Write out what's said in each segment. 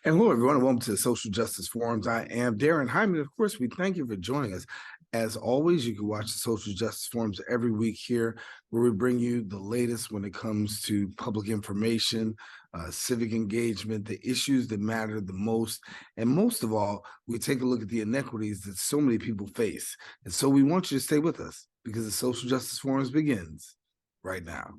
And hello, everyone, and welcome to the Social Justice Forums. I am Daren, Jaime, and of course, we thank you for joining us. As always, you can watch the Social Justice Forums every week here, where we bring you the latest when it comes to public information, civic engagement, the issues that matter the most, and most of all, we take a look at the inequities that so many people face. And so we want you to stay with us because the Social Justice Forums begins right now.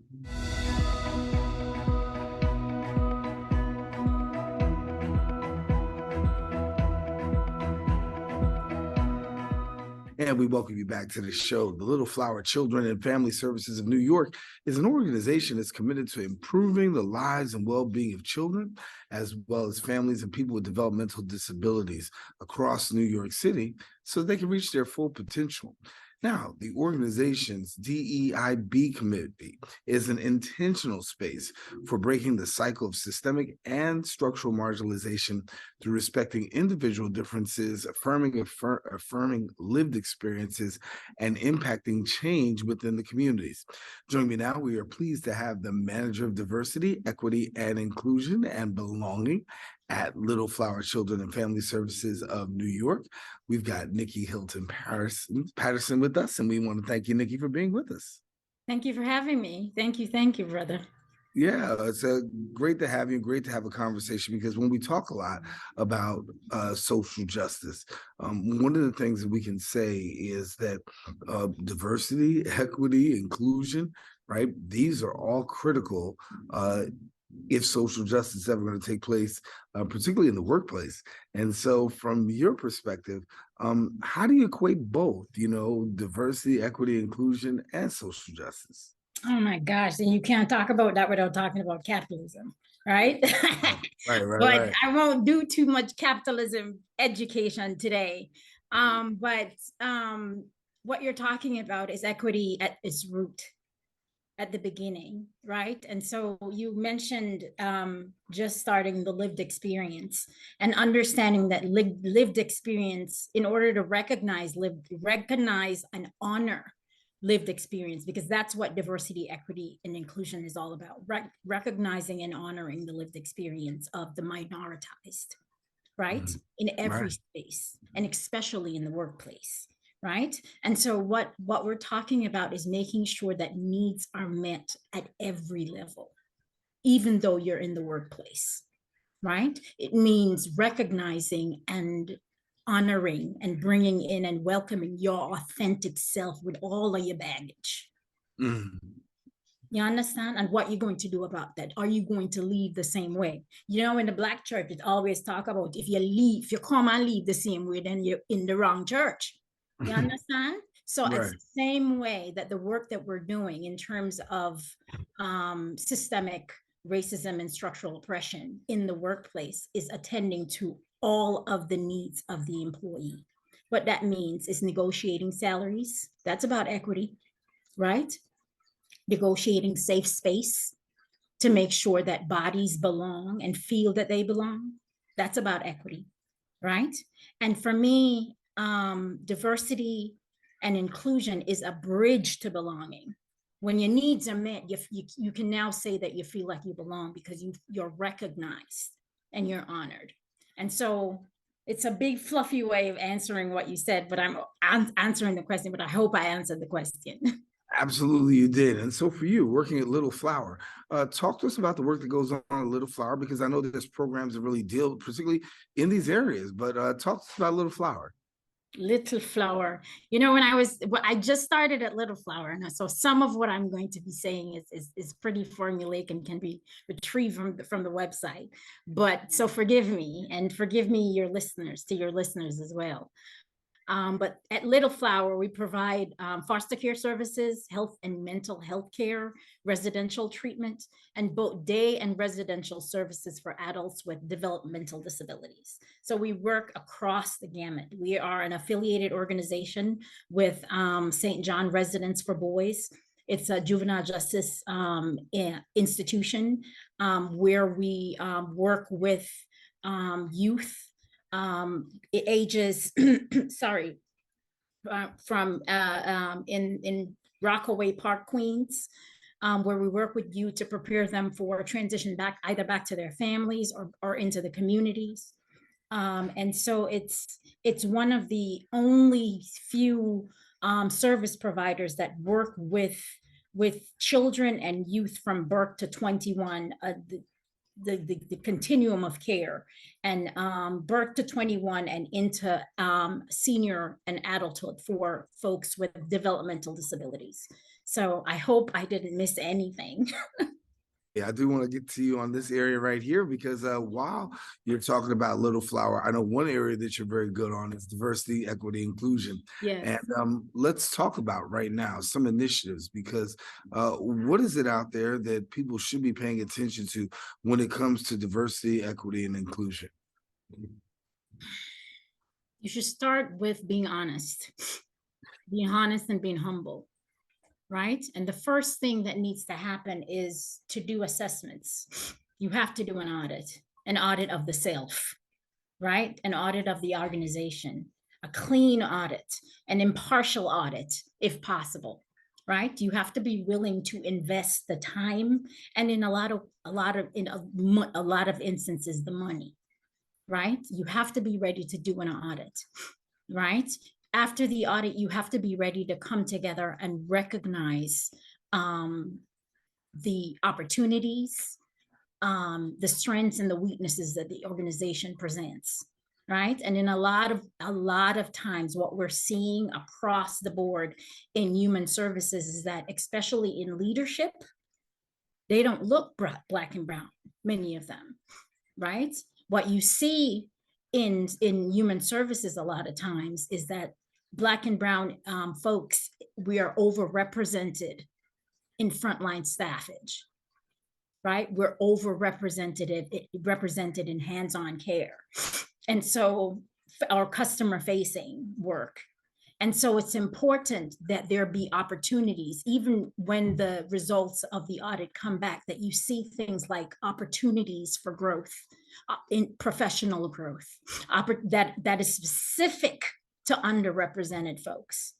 And we welcome you back to the show. The Little Flower Children and Family Services of New York is an organization that's committed to improving the lives and well-being of children, as well as families and people with developmental disabilities across New York City so they can reach their full potential. Now, the organization's DEIB committee is an intentional space for breaking the cycle of systemic and structural marginalization through respecting individual differences, affirming lived experiences, and impacting change within the communities. Joining me now, we are pleased to have the Manager of Diversity, Equity, and Inclusion and Belonging at Little Flower Children and Family Services of New York. We've got Nicky Hylton-Patterson with us, and we want to thank you, Nicky, for being with us. Thank you for having me. Thank you, brother. Yeah, it's great to have you. Great to have a conversation because when we talk a lot about social justice, one of the things that we can say is that diversity, equity, inclusion, right? These are all critical if social justice is ever going to take place, particularly in the workplace. And so from your perspective, how do you equate both, diversity, equity, inclusion, and social justice? Oh my gosh, and you can't talk about that without talking about capitalism, right? But I won't do too much capitalism education today. But what you're talking about is equity at its root, at the beginning, right? And so you mentioned just starting the lived experience and understanding that lived experience, in order to recognize and honor lived experience, because that's what diversity, equity, and inclusion is all about, recognizing and honoring the lived experience of the minoritized, right? In every space, and especially in the workplace. Right. And so what we're talking about is making sure that needs are met at every level, even though you're in the workplace. Right. It means recognizing and honoring and bringing in and welcoming your authentic self with all of your baggage. You understand? And what you're going to do about that? Are you going to leave the same way? In the Black church, it always talk about if you come and leave the same way, then you're in the wrong church. You understand? So it's the same way that the work that we're doing in terms of systemic racism and structural oppression in the workplace is attending to all of the needs of the employee. What that means is negotiating salaries. That's about equity, right? Negotiating safe space to make sure that bodies belong and feel that they belong. That's about equity, right? And for me, diversity and inclusion is a bridge to belonging. When your needs are met, you can now say that you feel like you belong because you're recognized and you're honored. And so it's a big fluffy way of answering what you said, but I'm answering the question, but I hope I answered the question. Absolutely, you did. And so for you, working at Little Flower, talk to us about the work that goes on at Little Flower, because I know there's programs that really deal particularly in these areas, but talk to us about Little Flower. Little Flower. When I just started at Little Flower, and so some of what I'm going to be saying is pretty formulaic and can be retrieved from the website. But so forgive me, and forgive me, your listeners as well. But at Little Flower, we provide foster care services, health and mental health care, residential treatment, and both day and residential services for adults with developmental disabilities. So we work across the gamut. We are an affiliated organization with St. John Residence for Boys. It's a juvenile justice institution where we work with youth ages from in Rockaway Park, Queens, where we work with youth to prepare them for transition back, either back to their families or into the communities. And so it's one of the only few service providers that work with children and youth from birth to 21, the continuum of care, and birth to 21 and into senior and adulthood for folks with developmental disabilities. So I hope I didn't miss anything. Yeah, I do want to get to you on this area right here because while you're talking about Little Flower, I know one area that you're very good on is diversity, equity, inclusion. Yes. And let's talk about right now some initiatives because what is it out there that people should be paying attention to when it comes to diversity, equity, and inclusion? You should start with being honest and being humble. Right? And the first thing that needs to happen is to do assessments. You have to do an audit of the self, right? An audit of the organization, a clean audit, an impartial audit, if possible, right? You have to be willing to invest the time and in a lot of instances, the money, right? You have to be ready to do an audit, right? After the audit, you have to be ready to come together and recognize the opportunities, the strengths and the weaknesses that the organization presents, right? And in a lot of times, what we're seeing across the board in human services is that, especially in leadership, they don't look Black and brown, many of them, right? What you see in human services a lot of times is that Black and brown folks, we are overrepresented in frontline staffage, right? We're overrepresented represented in hands-on care. And so our customer facing work. And so it's important that there be opportunities, even when the results of the audit come back, that you see things like opportunities for growth, in professional growth, that is specific to underrepresented folks,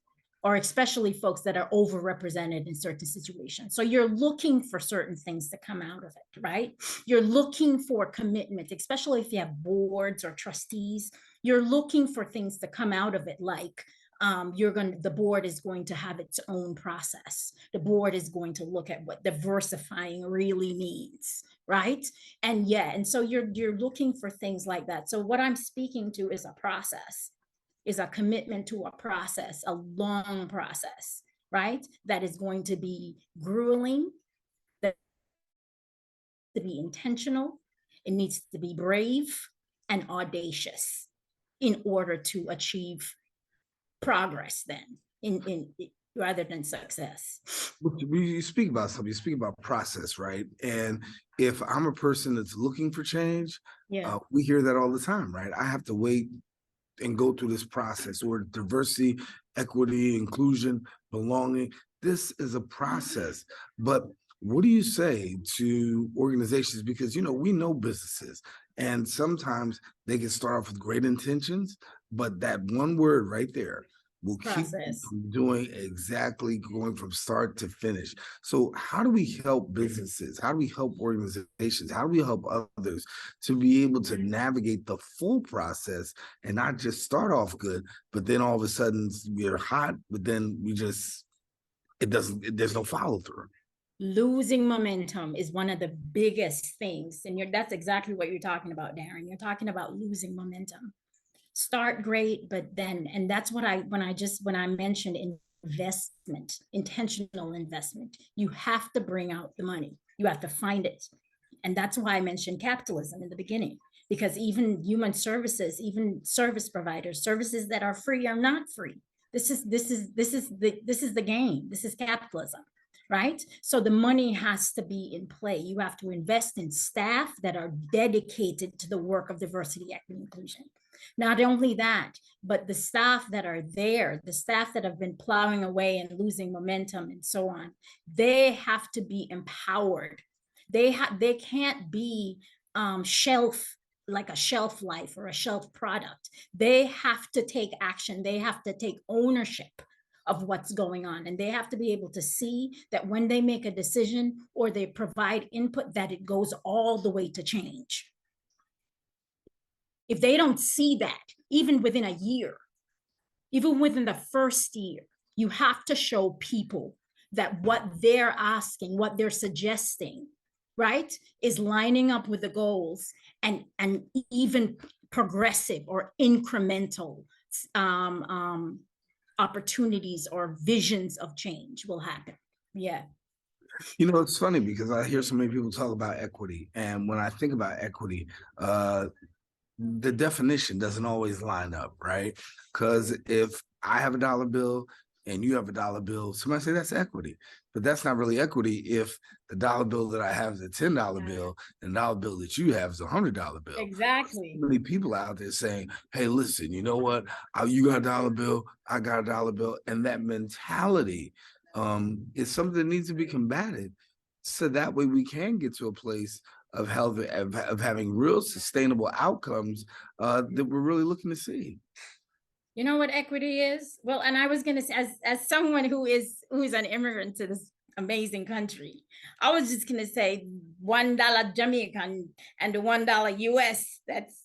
or especially folks that are overrepresented in certain situations. So you're looking for certain things to come out of it, right? You're looking for commitment, especially if you have boards or trustees. You're looking for things to come out of it, like the board is going to have its own process. The board is going to look at what diversifying really means, right? And so you're looking for things like that. So what I'm speaking to is a process, is a commitment to a process, a long process, right? That is going to be grueling, that to be intentional, it needs to be brave and audacious in order to achieve progress then in rather than success. You speak about something, you speak about process, right? And if I'm a person that's looking for change, Yeah. We hear that all the time, right? I have to wait and go through this process, or diversity, equity, inclusion, belonging. This is a process. But what do you say to organizations? Because, we know businesses, and sometimes they can start off with great intentions, but that one word right there will keep doing exactly going from start to finish. So how do we help businesses? How do we help organizations? How do we help others to be able to navigate the full process and not just start off good, but then all of a sudden we're hot, but then there's no follow through. Losing momentum is one of the biggest things. And that's exactly what you're talking about, Daren. You're talking about losing momentum. Start great, but then, and that's what when I mentioned investment, intentional investment, you have to bring out the money. You have to find it. And that's why I mentioned capitalism in the beginning, because even human services, even service providers, services that are free are not free. This is the game. This is capitalism, right? So the money has to be in play. You have to invest in staff that are dedicated to the work of diversity, equity, inclusion. Not only that, but the staff that are there, the staff that have been plowing away and losing momentum and so on, they have to be empowered. They can't be like a shelf life or a shelf product. They have to take action. They have to take ownership of what's going on. And they have to be able to see that when they make a decision or they provide input, that it goes all the way to change. If they don't see that, even within a year, even within the first year, you have to show people that what they're asking, what they're suggesting, right, is lining up with the goals, and even progressive or incremental opportunities or visions of change will happen. Yeah. You know, it's funny because I hear so many people talk about equity. And when I think about equity, the definition doesn't always line up, right? Because if I have a dollar bill and you have a dollar bill, somebody say that's equity. But that's not really equity if the dollar bill that I have is a $10 bill and the dollar bill that you have is a $100 bill. Exactly. So many people out there saying, hey, listen, you know what? You got a dollar bill, I got a dollar bill. And that mentality is something that needs to be combated. So that way we can get to a place of health, of having real sustainable outcomes that we're really looking to see. You know what equity is? Well, and I was going to say, as someone who is an immigrant to this amazing country, I was just going to say $1 Jamaican and the $1 US. That's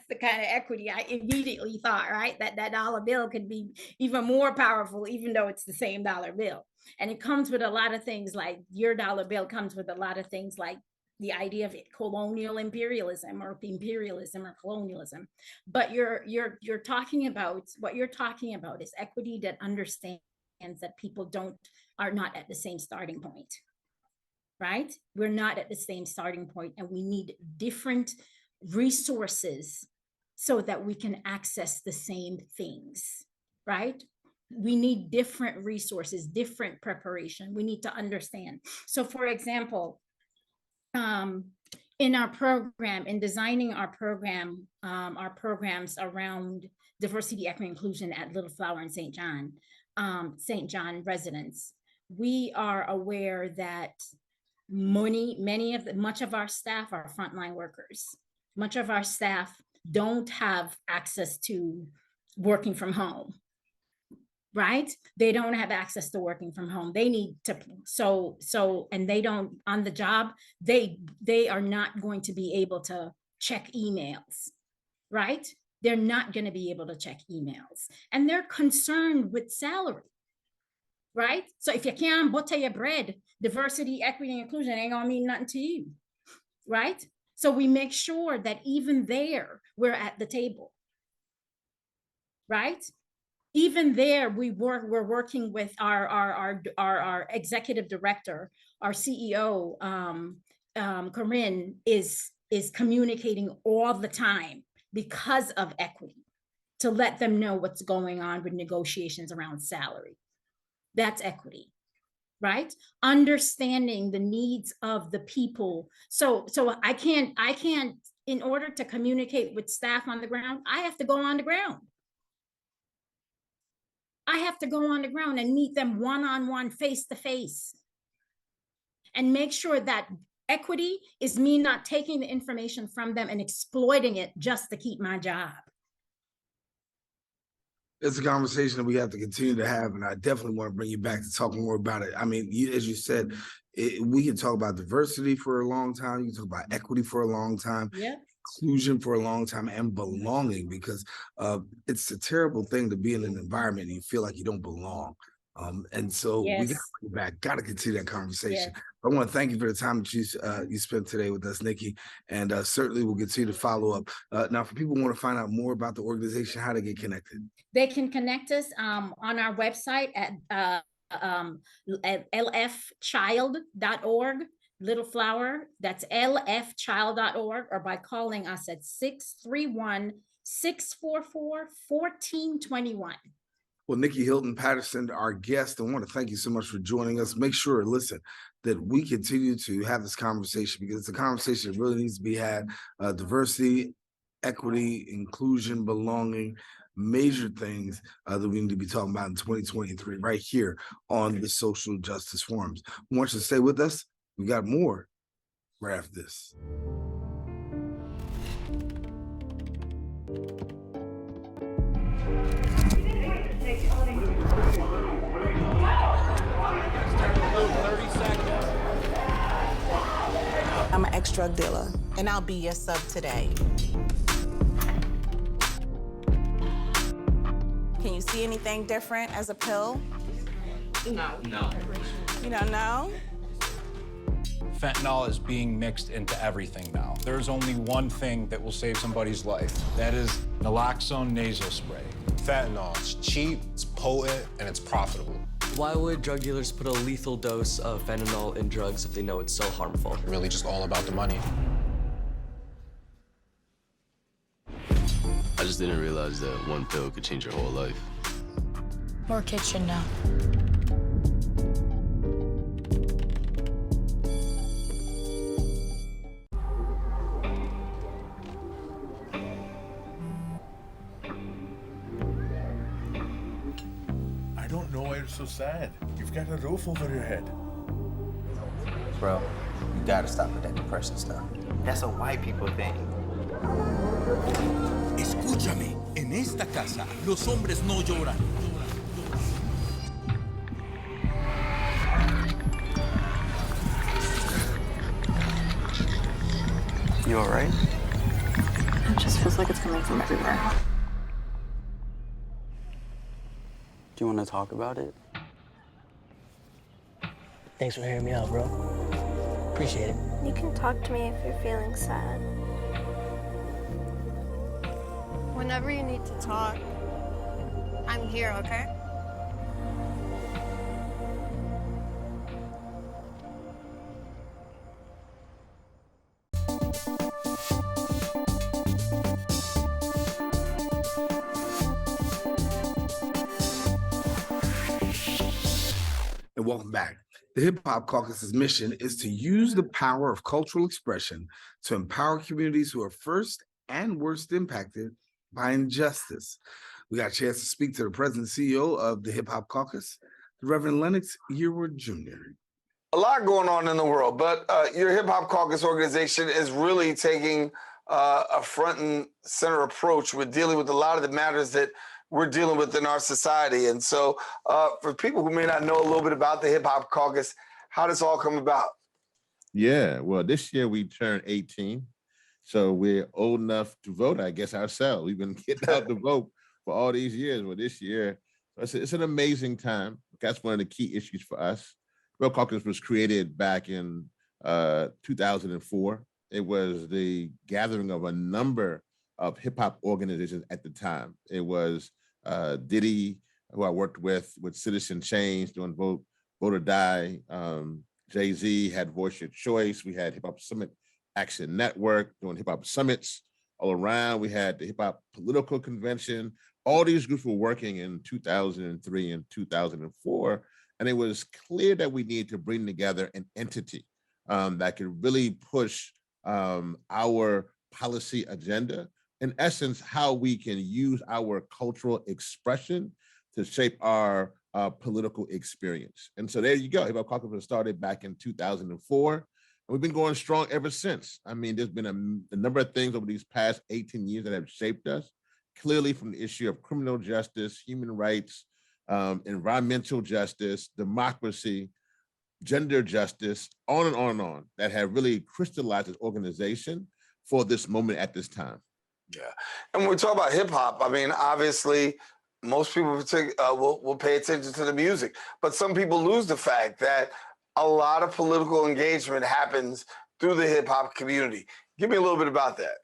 the kind of equity I immediately thought, right? That dollar bill could be even more powerful, even though it's the same dollar bill. And it comes with a lot of things, like your dollar bill comes with a lot of things like the idea of colonial imperialism or colonialism. But you're talking about, what you're talking about is equity that understands that people are not at the same starting point, right? We're not at the same starting point, and we need different resources so that we can access the same things, right? We need different resources, different preparation. We need to understand. So for example, in our program, in designing our program, our programs around diversity, equity, inclusion at Little Flower and St. John residents, we are aware that much of our staff are frontline workers. Much of our staff don't have access to working from home, right? They don't have access to working from home. They need to, and they don't, on the job, they are not going to be able to check emails, right? They're not going to be able to check emails, and they're concerned with salary, right? So if you can't butter your bread, diversity, equity, and inclusion ain't gonna mean nothing to you, right? So we make sure that even there, we're at the table, right? Even there, we're working with our executive director, our CEO, Corinne is communicating all the time because of equity, to let them know what's going on with negotiations around salary. That's equity, right? Understanding the needs of the people. So I can't, in order to communicate with staff on the ground, I have to go on the ground. I have to go on the ground and meet them one-on-one, face-to-face, and make sure that equity is me not taking the information from them and exploiting it just to keep my job. It's a conversation that we have to continue to have, and I definitely want to bring you back to talk more about it. I mean, as you said, we can talk about diversity for a long time. You can talk about equity for a long time. Yeah. Inclusion for a long time, and belonging, because it's a terrible thing to be in an environment and you feel like you don't belong. And so we got to bring it back, got to continue that conversation. I want to thank you for the time that you spent today with us, Nikki, and certainly we'll continue to follow up. Now, for people who want to find out more about the organization, how to get connected. They can connect us on our website at lfchild.org. Little Flower, that's lfchild.org, or by calling us at 631-644-1421. Well, Nikki Hylton-Patterson, our guest, I want to thank you so much for joining us. Make sure, listen, that we continue to have this conversation, because it's a conversation that really needs to be had. Diversity, equity, inclusion, belonging, major things that we need to be talking about in 2023 right here on the Social Justice Forums. I want you to stay with us. We got more right after this. I'm an ex-drug dealer, and I'll be your sub today. Can you see anything different as a pill? No. You don't know? Fentanyl is being mixed into everything now. There's only one thing that will save somebody's life. That is naloxone nasal spray. Fentanyl, it's cheap, it's potent, and it's profitable. Why would drug dealers put a lethal dose of fentanyl in drugs if they know it's so harmful? Really just all about the money. I just didn't realize that one pill could change your whole life. More kids should know. I don't know why you're so sad. You've got a roof over your head. Bro, you gotta stop with that depression stuff. That's a white people thing. Escúchame, en esta casa los hombres no lloran. You all right? It just feels like it's coming from everywhere. Do you want to talk about it? Thanks for hearing me out, bro. Appreciate it. You can talk to me if you're feeling sad. Whenever you need to talk, I'm here, okay? And welcome back. The Hip Hop Caucus's mission is to use the power of cultural expression to empower communities who are first and worst impacted by injustice. We got a chance to speak to the president and CEO of the Hip Hop Caucus, the Reverend Lennox Yearwood Jr. A lot going on in the world, but your Hip Hop Caucus organization is really taking a front and center approach with dealing with a lot of the matters that we're dealing with in our society. And so for people who may not know a little bit about the Hip Hop Caucus, how does this all come about? Yeah, well, this year we turned 18, so we're old enough to vote, I guess, ourselves. We've been getting out to vote for all these years. Well, this year, it's an amazing time. That's one of the key issues for us. Hip Hop Caucus was created back in 2004. It was the gathering of a number of hip hop organizations at the time. It was Diddy, who I worked with Citizen Change, doing Vote or Die. Jay-Z had Voice Your Choice. We had Hip Hop Summit Action Network doing hip hop summits all around. We had the Hip Hop Political Convention. All these groups were working in 2003 and 2004. And it was clear that we needed to bring together an entity that could really push our policy agenda. In essence, how we can use our cultural expression to shape our political experience. And so there you go. Hip Hop Caucus was started back in 2004. And we've been going strong ever since. I mean, there's been a number of things over these past 18 years that have shaped us, clearly from the issue of criminal justice, human rights, environmental justice, democracy, gender justice, on and on and on, that have really crystallized this organization for this moment at this time. Yeah, and when we talk about hip hop, I mean, obviously, most people will pay attention to the music, but some people lose the fact that a lot of political engagement happens through the hip hop community. Give me a little bit about that.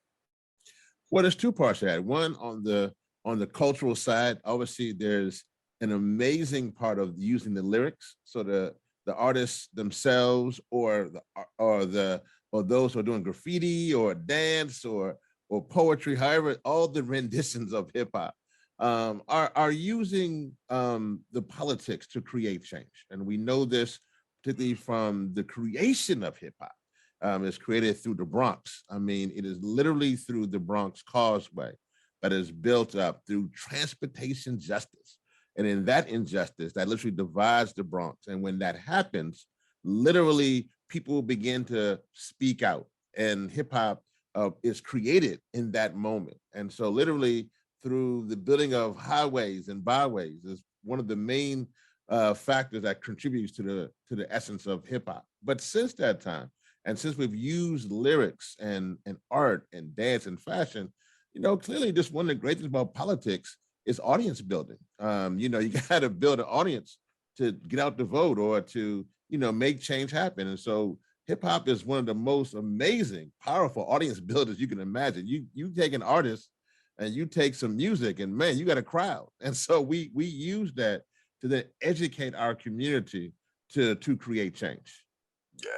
Well, there's two parts to that. One, on the cultural side, obviously there's an amazing part of using the lyrics. So the artists themselves, or those who are doing graffiti or dance or poetry, however, all the renditions of hip hop are using the politics to create change. And we know this particularly from the creation of hip hop. It's created through the Bronx. I mean, it is literally through the Bronx Causeway that is built up through transportation justice. And in that injustice, that literally divides the Bronx. And when that happens, literally people begin to speak out, and hip hop is created in that moment. And so literally through the building of highways and byways is one of the main factors that contributes to the essence of hip hop. But since that time, And since we've used lyrics and art and dance and fashion, clearly just one of the great things about politics is audience building. You got to build an audience to get out the vote or to, make change happen. And so hip hop is one of the most amazing, powerful audience builders you can imagine. You take an artist and you take some music and man, you got a crowd. And so we use that to then educate our community to create change. Yeah.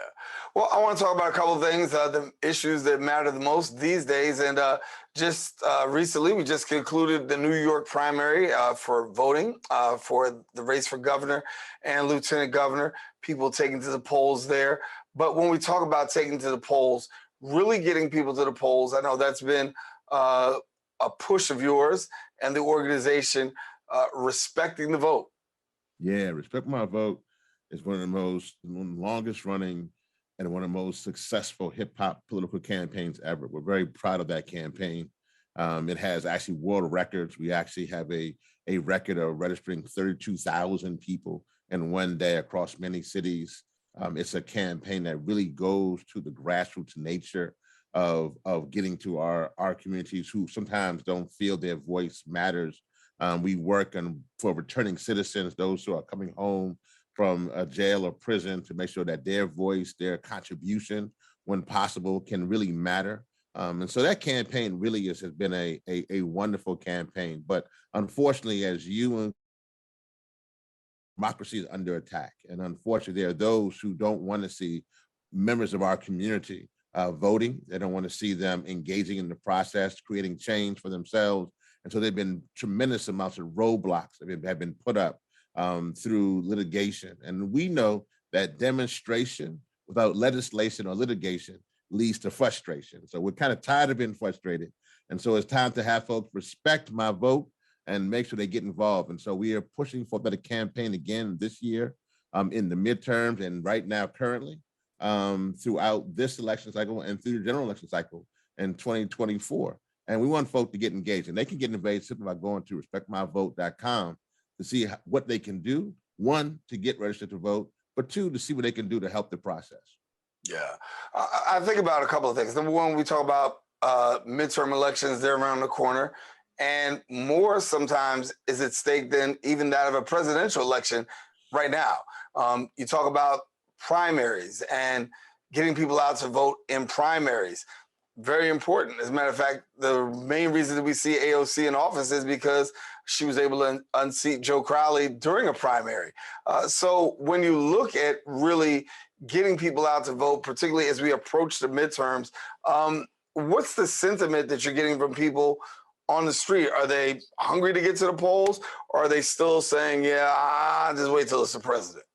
Well, I want to talk about a couple of things, the issues that matter the most these days. And just recently, we just concluded the New York primary for voting for the race for governor and lieutenant governor, people taking to the polls there. But when we talk about taking to the polls, really getting people to the polls, I know that's been a push of yours and the organization respecting the vote. Yeah, Respect My Vote is one of the longest running and one of the most successful hip hop political campaigns ever. We're very proud of that campaign. It has actually world records. We actually have a record of registering 32,000 people in one day across many cities. It's a campaign that really goes to the grassroots nature of getting to our communities who sometimes don't feel their voice matters. We work for returning citizens, those who are coming home from a jail or prison, to make sure that their voice, their contribution, when possible, can really matter. And so that campaign really has been a wonderful campaign. But unfortunately, democracy is under attack. And unfortunately, there are those who don't want to see members of our community voting. They don't want to see them engaging in the process, creating change for themselves. And so there've been tremendous amounts of roadblocks that have been put up through litigation. And we know that demonstration without legislation or litigation leads to frustration. So we're kind of tired of being frustrated. And so it's time to have folks respect my vote and make sure they get involved. And so we are pushing for a campaign again this year in the midterms and right now currently throughout this election cycle and through the general election cycle in 2024. And we want folks to get engaged, and they can get engaged simply by going to respectmyvote.com to see what they can do. One, to get registered to vote, but two, to see what they can do to help the process. Yeah, I think about a couple of things. Number one, we talk about midterm elections, they're around the corner, and more sometimes is at stake than even that of a presidential election right now. You talk about primaries and getting people out to vote in primaries. Very important. As a matter of fact, the main reason that we see AOC in office is because she was able to unseat Joe Crowley during a primary. So when you look at really getting people out to vote, particularly as we approach the midterms, what's the sentiment that you're getting from people on the street? Are they hungry to get to the polls, or are they still saying, yeah, just wait till it's the president?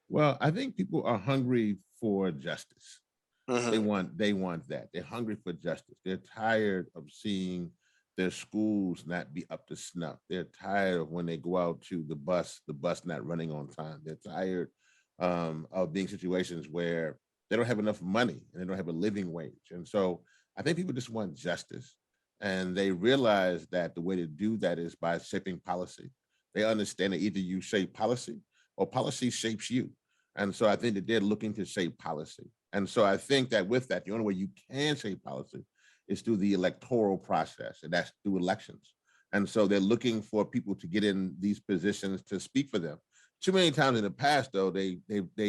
Well, I think people are hungry for justice. Mm-hmm. They want that. They're hungry for justice. They're tired of seeing their schools not be up to snuff. They're tired of when they go out to the bus not running on time. They're tired of being situations where they don't have enough money and they don't have a living wage. And so I think people just want justice. And they realize that the way to do that is by shaping policy. They understand that either you shape policy or policy shapes you. And so I think that they're looking to shape policy. And so I think that with that, the only way you can shape policy is through the electoral process, and that's through elections. And so they're looking for people to get in these positions to speak for them. Too many times in the past, though, they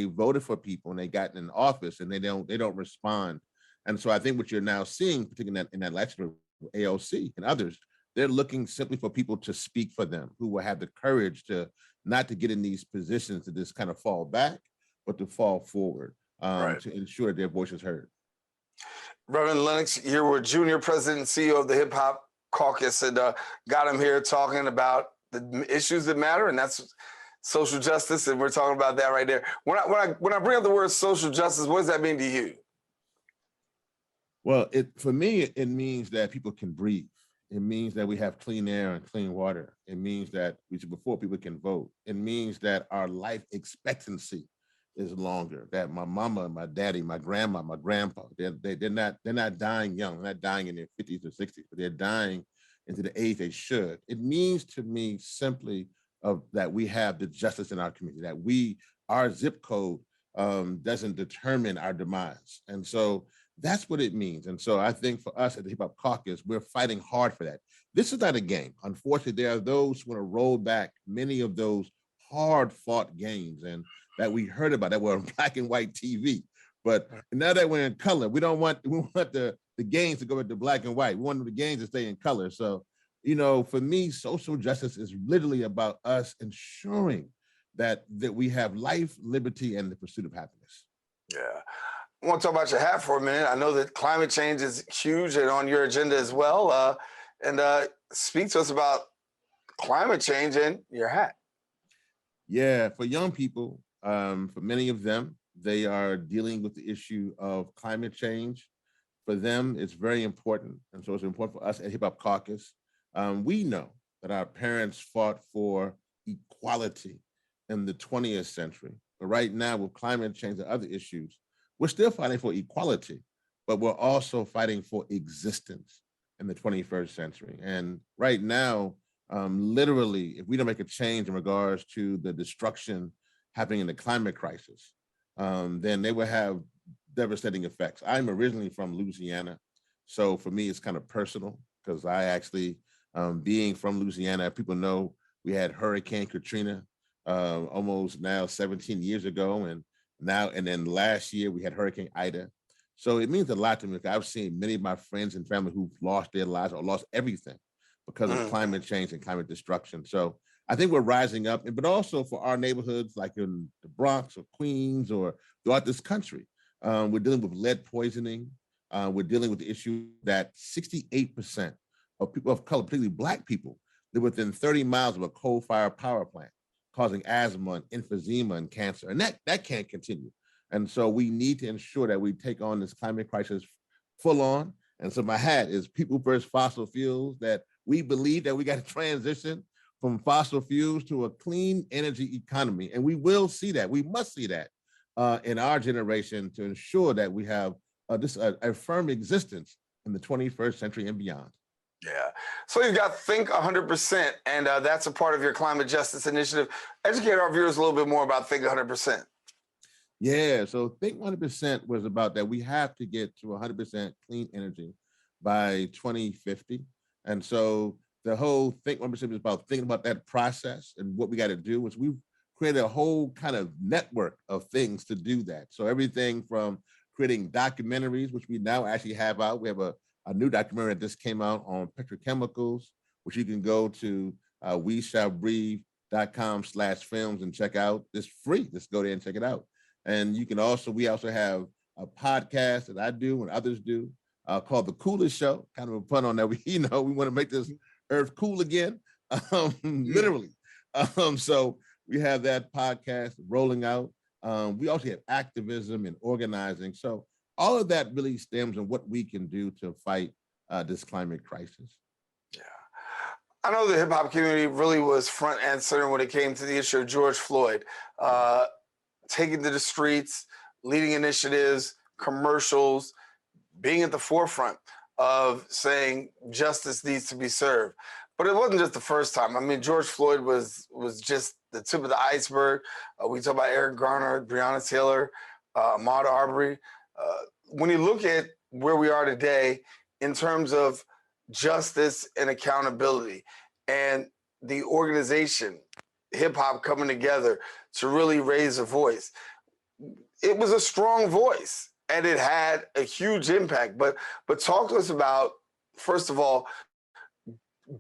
voted for people and they got in office and they don't respond. And so I think what you're now seeing, particularly in that election of AOC and others, they're looking simply for people to speak for them, who will have the courage to not to get in these positions to just kind of fall back, but to fall forward. To ensure that their voice is heard. Reverend Lennox, you were junior president and CEO of the Hip Hop Caucus, and got him here talking about the issues that matter, and that's social justice, and we're talking about that right there. When I bring up the word social justice, what does that mean to you? Well, for me, it means that people can breathe. It means that we have clean air and clean water. It means that before people can vote. It means that our life expectancy is longer, that my mama, my daddy, my grandma, my grandpa, they're not dying young, they're not dying in their 50s or 60s, but they're dying into the age they should. It means to me simply that we have the justice in our community, that our zip code doesn't determine our demise. And so that's what it means. And so I think for us at the Hip Hop Caucus, we're fighting hard for that. This is not a game. Unfortunately, there are those who want to roll back many of those hard fought games and that we heard about that were on black and white TV. But now that we're in color, we want the games to go into black and white. We want the games to stay in color. So, you know, for me, social justice is literally about us ensuring that we have life, liberty, and the pursuit of happiness. Yeah. I want to talk about your hat for a minute. I know that climate change is huge and on your agenda as well. Speak to us about climate change and your hat. Yeah, for young people, for many of them, they are dealing with the issue of climate change. For them, it's very important. And so it's important for us at Hip Hop Caucus. We know that our parents fought for equality in the 20th century. But right now, with climate change and other issues, we're still fighting for equality, but we're also fighting for existence in the 21st century. And right now, literally, if we don't make a change in regards to the destruction happening in the climate crisis, then they will have devastating effects. I'm originally from Louisiana, so for me, it's kind of personal because I actually, being from Louisiana, people know we had Hurricane Katrina almost now 17 years ago, and then last year we had Hurricane Ida. So it means a lot to me. I've seen many of my friends and family who've lost their lives or lost everything because of climate change and climate destruction. So I think we're rising up, but also for our neighborhoods like in the Bronx or Queens or throughout this country, we're dealing with lead poisoning. We're dealing with the issue that 68% of people of color, particularly Black people, live within 30 miles of a coal-fired power plant, causing asthma and emphysema and cancer. And that can't continue. And so we need to ensure that we take on this climate crisis full on. And so my hat is people versus fossil fuels, that we believe that we got to transition from fossil fuels to a clean energy economy. And we will see that. We must see that in our generation to ensure that we have a firm existence in the 21st century and beyond. Yeah. So you've got Think 100%, and that's a part of your climate justice initiative. Educate our viewers a little bit more about Think 100%. Yeah, so Think 100% was about that we have to get to 100% clean energy by 2050. And so the whole Think 100% is about thinking about that process, and what we got to do is we've created a whole kind of network of things to do that. So everything from creating documentaries, which we now actually have out. We have a new documentary that just came out on petrochemicals, which you can go to weshallbreathe.com/films and check out. It's free. Just go there and check it out. And you can we also have a podcast that I do and others do called The Coolest Show, kind of a pun on that. We want to make this earth cool again, literally. So we have that podcast rolling out. We also have activism and organizing. So all of that really stems on what we can do to fight this climate crisis. Yeah. I know the hip hop community really was front and center when it came to the issue of George Floyd, taking to the streets, leading initiatives, commercials, being at the forefront of saying justice needs to be served. But it wasn't just the first time. I mean, George Floyd was just the tip of the iceberg. We talk about Eric Garner, Breonna Taylor, Ahmaud Arbery. When you look at where we are today in terms of justice and accountability and the organization, hip hop coming together to really raise a voice, it was a strong voice and it had a huge impact. But talk to us about, first of all,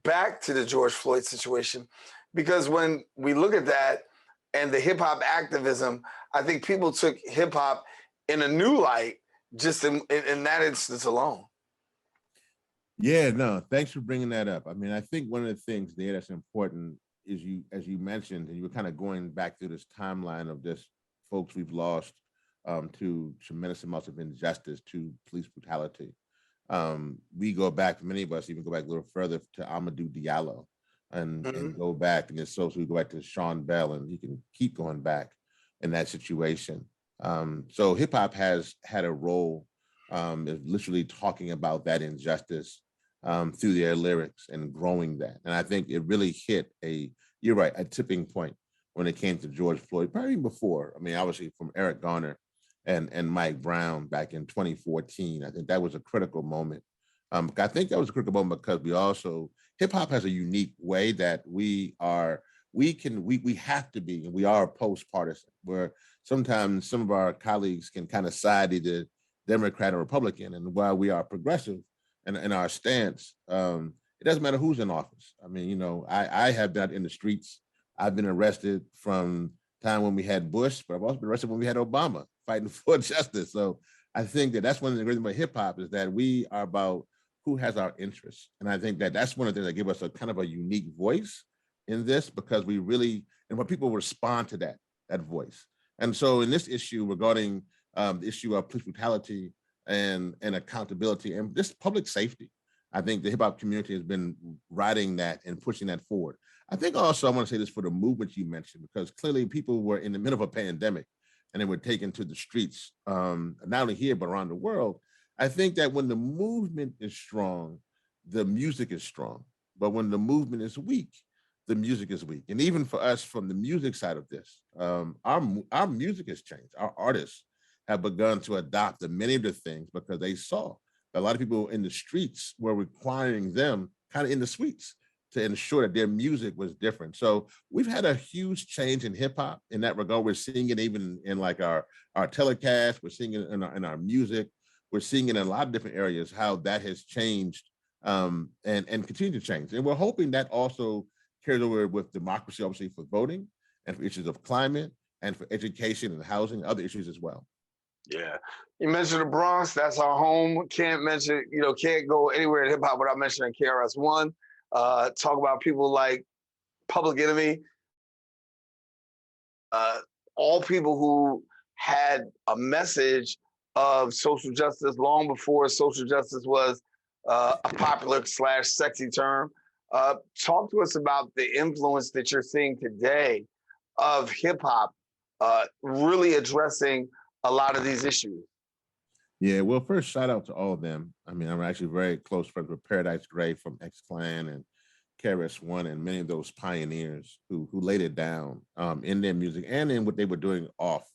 back to the George Floyd situation, because when we look at that and the hip hop activism, I think people took hip hop in a new light just in that instance alone. Yeah, no, thanks for bringing that up. I mean, I think one of the things there that's important is as you mentioned, and you were kind of going back through this timeline of just folks we've lost to tremendous amounts of injustice, to police brutality. We go back, many of us even go back a little further to Amadou Diallo and go back, and so we go back to Sean Bell, and you can keep going back in that situation. So hip hop has had a role literally talking about that injustice through their lyrics and growing that. And I think it really hit you're right, a tipping point when it came to George Floyd, probably even before. I mean, obviously from Eric Garner and Mike Brown back in 2014. I think that was a critical moment. I think that was a critical moment because we also, hip hop has a unique way that we have to be, and we are post-partisan, where sometimes some of our colleagues can kind of side either Democrat or Republican. And while we are progressive in our stance, it doesn't matter who's in office. I mean, you know, I have been out in the streets. I've been arrested from time when we had Bush, but I've also been arrested when we had Obama fighting for justice. So I think that that's one of the great things about hip hop is that we are about who has our interests. And I think that that's one of the things that give us a kind of a unique voice in this, because we really, and when people respond to that voice. And so in this issue regarding the issue of police brutality and accountability and just public safety, I think the hip hop community has been riding that and pushing that forward. I think also I want to say this for the movement you mentioned, because clearly people were in the middle of a pandemic and they were taken to the streets, not only here, but around the world. I think that when the movement is strong, the music is strong. But when the movement is weak, the music is weak. And even for us from the music side of this, our music has changed. Our artists have begun to adopt many of the things because they saw a lot of people in the streets were requiring them kind of in the suites to ensure that their music was different. So we've had a huge change in hip hop in that regard. We're seeing it even in like our telecast, we're seeing it in our music, we're seeing it in a lot of different areas, how that has changed and continue to change. And we're hoping that also carries over with democracy, obviously for voting and for issues of climate and for education and housing, other issues as well. Yeah. You mentioned the Bronx, that's our home. Can't go anywhere in hip hop without mentioning KRS-One. Talk about people like Public Enemy, all people who had a message of social justice long before social justice was a popular / sexy term. Talk to us about the influence that you're seeing today of hip hop really addressing a lot of these issues. Yeah, well, first, shout out to all of them. I mean, I'm actually very close friends with Paradise Gray from X-Clan and KRS-One and many of those pioneers who laid it down in their music and in what they were doing off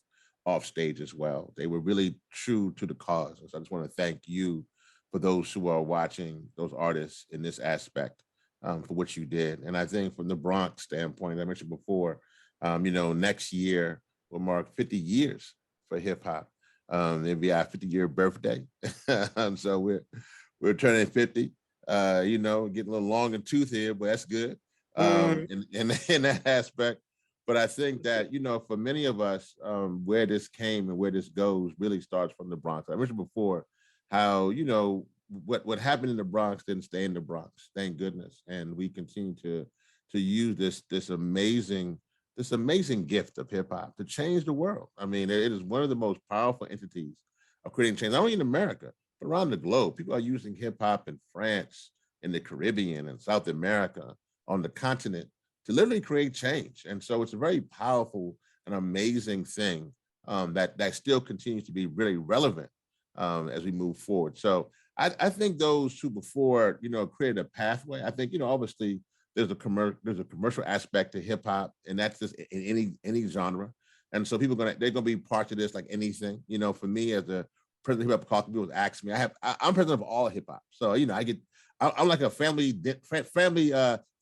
stage as well. They were really true to the cause. So I just want to thank you for those who are watching, those artists in this aspect for what you did. And I think from the Bronx standpoint, I mentioned before, next year will mark 50 years for hip hop. It'll be our 50-year birthday. So we're turning 50, getting a little long in tooth here, but that's good in that aspect. But I think that, for many of us, where this came and where this goes really starts from the Bronx. I mentioned before how, what happened in the Bronx didn't stay in the Bronx, thank goodness. And we continue to use this amazing gift of hip hop to change the world. I mean, it is one of the most powerful entities of creating change, not only in America, but around the globe. People are using hip hop in France, in the Caribbean, and South America, on the continent, to literally create change. And so it's a very powerful and amazing thing that still continues to be really relevant as we move forward. So I think those who before, created a pathway. I think, obviously, there's a commercial aspect to hip hop, and that's just in any genre. And so they're gonna be parts of this like anything. For me as a president of hip hop caucus, people ask me. I'm president of all hip hop, so I'm like a family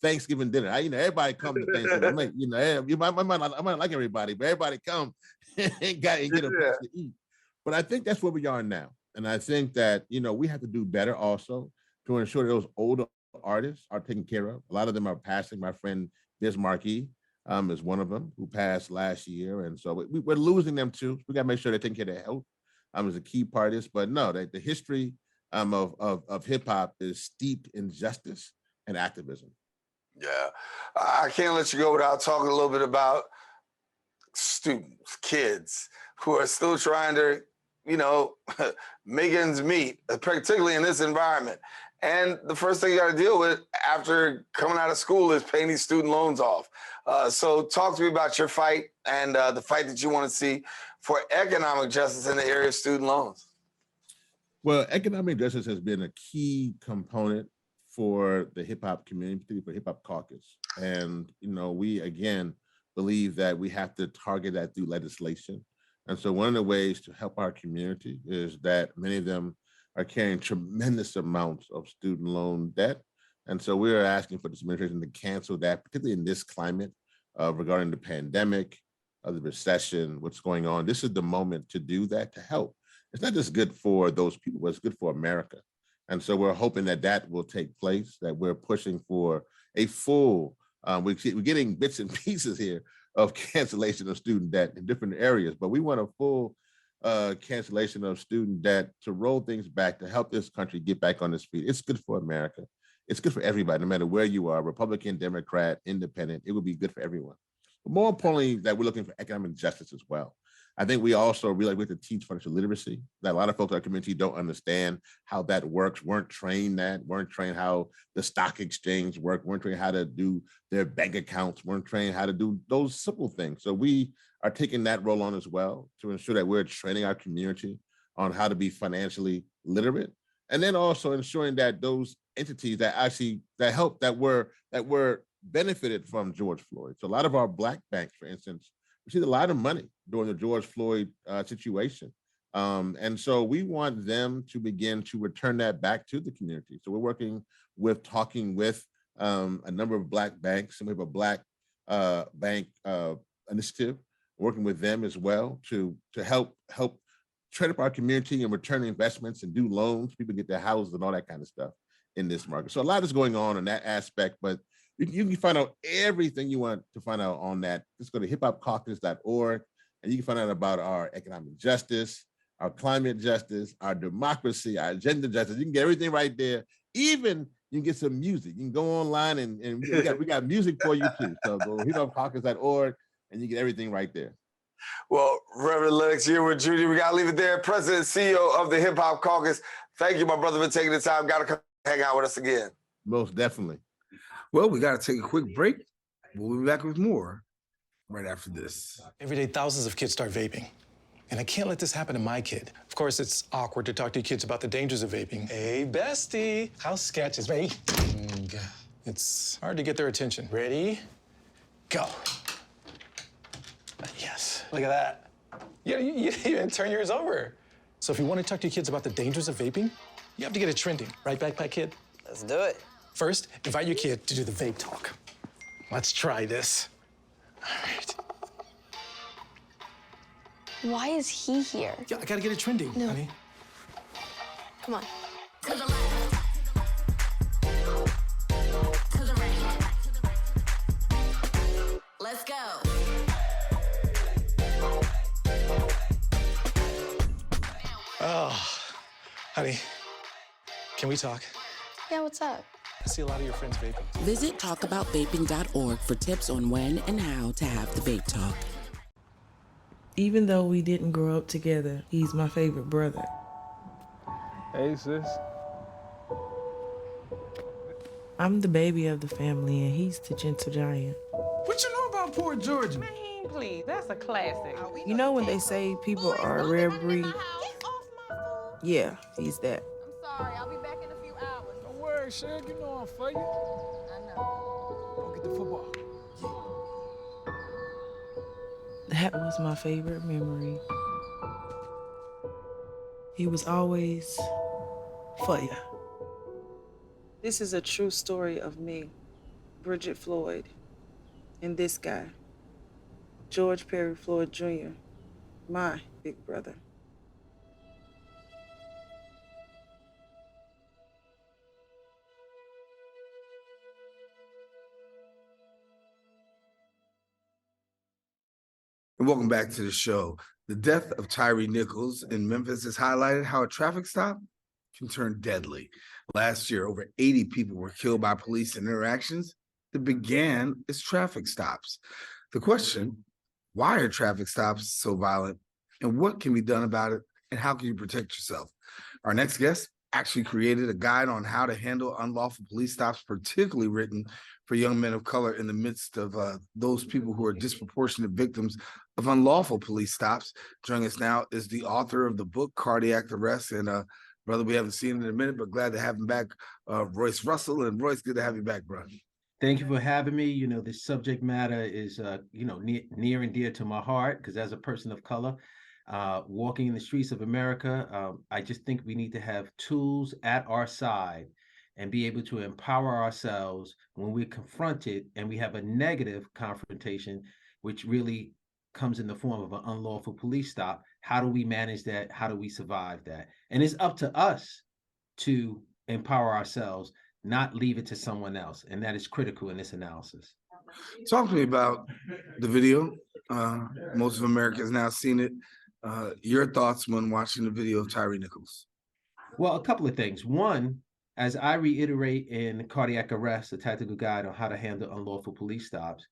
Thanksgiving dinner. Everybody come to Thanksgiving. I might like everybody, but everybody come and get a place to eat. But I think that's where we are now, and I think that we have to do better also to ensure that those older artists are taken care of. A lot of them are passing. My friend Biz Markie is one of them who passed last year, and so we're losing them too. We got to make sure they're taking care of their health. Is a key part of this, but no, the history of hip hop is steeped in justice and activism. Yeah, I can't let you go without talking a little bit about students, kids who are still trying to, make ends meet, particularly in this environment. And the first thing you got to deal with after coming out of school is paying these student loans off. So talk to me about your fight and the fight that you want to see for economic justice in the area of student loans. Well, economic justice has been a key component for the hip hop community, particularly for Hip Hop Caucus. And, we, again, believe that we have to target that through legislation. And so one of the ways to help our community is that many of them are carrying tremendous amounts of student loan debt. And so we are asking for this administration to cancel that, particularly in this climate regarding the pandemic, the recession, what's going on. This is the moment to do that, to help. It's not just good for those people, but it's good for America. And so we're hoping that that will take place, that we're pushing for a full, we're getting bits and pieces here of cancellation of student debt in different areas, but we want a full cancellation of student debt to roll things back, to help this country get back on its feet. It's good for America. It's good for everybody, no matter where you are, Republican, Democrat, Independent, it would be good for everyone. But more importantly, that we're looking for economic justice as well. I think we also really have to teach financial literacy, that a lot of folks in our community don't understand how that works, weren't trained how the stock exchange work, weren't trained how to do their bank accounts, weren't trained how to do those simple things. So we are taking that role on as well to ensure that we're training our community on how to be financially literate. And then also ensuring that those entities that actually, that were benefited from George Floyd. So a lot of our Black banks, for instance, received a lot of money during the George Floyd situation. And so we want them to begin to return that back to the community. So we're talking with a number of Black banks, and we have a Black bank initiative, working with them as well to help train up our community and return investments and do loans, people get their houses and all that kind of stuff in this market. So a lot is going on in that aspect, but you can find out everything you want to find out on that. Just go to hiphopcaucus.org and you can find out about our economic justice, our climate justice, our democracy, our gender justice. You can get everything right there. Even you can get some music. You can go online and we got music for you too. So go to hiphopcaucus.org and you get everything right there. Well, Reverend Lennox Yearwood Jr., we got to leave it there. President and CEO of the Hip Hop Caucus. Thank you, my brother, for taking the time. Got to come hang out with us again. Most definitely. Well, we got to take a quick break. We'll be back with more right after this. Every day, thousands of kids start vaping. And I can't let this happen to my kid. Of course, it's awkward to talk to your kids about the dangers of vaping. Hey, bestie, how's sketches? Ready? It's hard to get their attention. Ready? Go. Yes, look at that. You even turn yours over. So if you want to talk to your kids about the dangers of vaping, you have to get it trending. Right, Backpack Kid? Let's do it. First, invite your kid to do the vape talk. Let's try this. All right. Why is he here? Yeah, I gotta get it trending, honey. Come on. To the left. To the right. Let's go. Oh, honey, can we talk? Yeah, what's up? I see a lot of your friends vaping. Visit talkaboutVaping.org for tips on when and how to have the vape talk. Even though we didn't grow up together, he's my favorite brother. Hey, sis. I'm the baby of the family, and he's the gentle giant. What you know about Port Georgia? Man, please, that's a classic. You know when they say people are a rare breed? Yeah, he's that. I'm sorry, I'll be back in a few hours. Don't worry, Shug, you know I'm for you. I know. Go get the football. That was my favorite memory. He was always for ya. This is a true story of me, Bridget Floyd, and this guy, George Perry Floyd Jr., my big brother. And welcome back to the show. The death of Tyree Nichols in Memphis has highlighted how a traffic stop can turn deadly. Last year, over 80 people were killed by police in interactions that began as traffic stops. The question, why are traffic stops so violent, and what can be done about it, and how can you protect yourself? Our next guest actually created a guide on how to handle unlawful police stops, particularly written for young men of color in the midst of those people who are disproportionate victims of unlawful police stops. Joining us now is the author of the book, Cardiac Arrest, and brother, we haven't seen him in a minute, but glad to have him back, Royce Russell. And Royce, good to have you back, bro. Thank you for having me. You know, this subject matter is, near and dear to my heart because as a person of color, walking in the streets of America, I just think we need to have tools at our side and be able to empower ourselves when we're confronted and we have a negative confrontation, which really comes in the form of an unlawful police stop. How do we manage that? How do we survive that? And it's up to us to empower ourselves, not leave it to someone else. And that is critical in this analysis. Talk to me about the video. Most of America has now seen it. Your thoughts when watching the video of Tyre Nichols? Well, a couple of things. One, as I reiterate in Cardiac Arrest, a tactical guide on how to handle unlawful police stops,